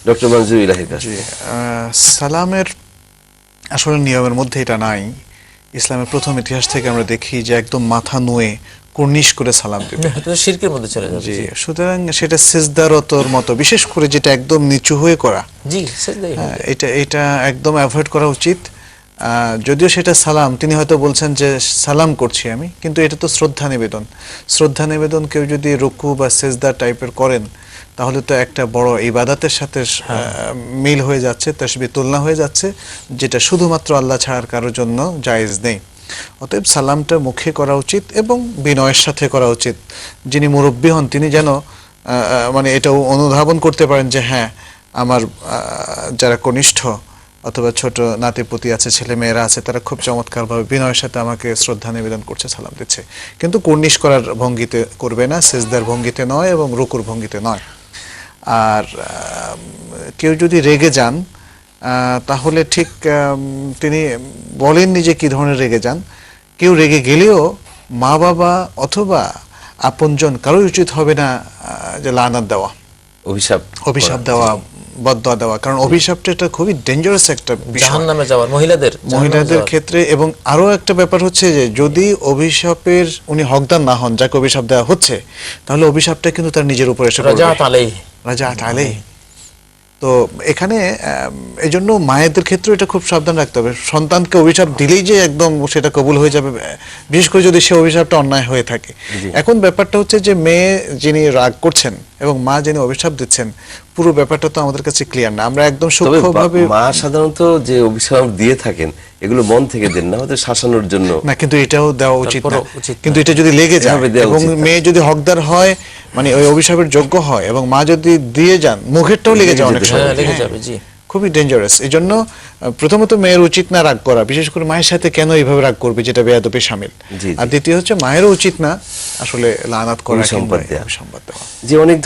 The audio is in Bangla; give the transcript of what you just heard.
ডক্টর মঞ্জুর ইলাহির কাছে। সালামের আসলে নিয়মের মধ্যে এটা নাই। ইসলামের প্রথম ইতিহাস থেকে আমরা দেখি যে একদম মাথা নুয়ে কুর্নিশ করে সালাম দিবে, শিরকের মধ্যে চলে যাবে। জি, সুতরাং সেটা সিজদারতর মতো, বিশেষ করে যেটা একদম নিচু হয়ে করা, জি সিজদাই হবে। এটা একদম অ্যাভয়েড করা উচিত। যদিও সেটা সালাম, তিনি হয়তো বলছেন যে সালাম করছি আমি, কিন্তু এটা তো শ্রদ্ধা নিবেদন। শ্রদ্ধা নিবেদন কেউ যদি রুকু বা সিজদা টাইপের করেন, তাহলে তো একটা বড় ইবাদতের সাথে মিল হয়ে যাচ্ছে, তাসবিহ তুলনা হয়ে যাচ্ছে, যেটা শুধুমাত্র আল্লাহ ছাড়ার কারোর জন্য জায়েজ নেই। অতএব সালামটা মুখে করা উচিত এবং বিনয়ের সাথে করা উচিত। যিনি মুরব্বী হন তিনি যেন মানে এটাও অনুধাবন করতে পারেন যে হ্যাঁ, আমার যারা কনিষ্ঠ অথবা ছোট নাতিপুতি আছে, ছেলে মেয়েরা আছে, তারা খুব চমৎকারভাবে বিনয়ের সাথে আমাকে শ্রদ্ধা নিবেদন করছে, সালাম দিচ্ছে, কিন্তু কুর্নিশ করার ভঙ্গিতে করবে না, সিজদার ভঙ্গিতে নয় এবং রুকুর ভঙ্গিতে নয়। আর কেউ যদি রেগে যান, তাহলে ঠিক তিনি বলেননি যে কি ধরনের রেগে যান। কেউ রেগে গেলেও মা বাবা অথবা আপনজন কারোই উচিত হবে না যে লানাত দেওয়া, অভিশাপ দেওয়া, বদদোয়া দেওয়া, কারণ অভিশাপটা এটা খুবই ডেঞ্জারাস একটা বিষয় জাহান্নামে যাওয়ার, মহিলাদের ক্ষেত্রে। এবং আরো একটা ব্যাপার হচ্ছে যে যদি অভিশাপের উনি হকদার না হন, যাকে অভিশাপ দেওয়া হচ্ছে, তাহলে অভিশাপটা কিন্তু তার নিজের উপর এসে পড়বে, রাজাত আলাইহি। তো এখানে এই জন্য মায়েদের ক্ষেত্রে এটা খুব সাবধান রাখতে হবে। সন্তানকে অভিশাপ দিলেই যে একদম সেটা কবুল হয়ে যাবে, বিশেষ করে যদি সে অভিশাপটা অন্যায় হয়ে থাকে। এখন ব্যাপারটা হচ্ছে যে মেয়ে যিনি রাগ করছেন এবং মা যিনি অভিশাপ দিচ্ছেন, পুরো ব্যাপারটা তো আমাদের কাছে ক্লিয়ার না। আমরা একদম সূক্ষ্মভাবে, মা সাধারণত যে অভিশাপ দিয়ে থাকেন এগুলো মন থেকে দেন না, হয়তো শাসানোর জন্য না, কিন্তু এটাও দেওয়া উচিত না। কিন্তু এটা যদি লেগে যায় এবং মেয়ে যদি হকদার হয়, মানে ওই অভিশাপের যোগ্য হয়, এবং মা যদি দিয়ে যান, মুখেরটাও লেগে যায় অনেক সময়, খুবই ডেঞ্জারাস। এই জন্য প্রথমত মেয়ের উচিত না রাগ করা, বিশেষ করে মায়ের সাথে কেন এইভাবে রাগ করবে, যেটা বেয়াদবি শামিল। আর দ্বিতীয় হচ্ছে মায়েরও উচিত না আসলে লানাত করা, সম্পদ দেওয়া। সম্পদ দেওয়া। যে অনেক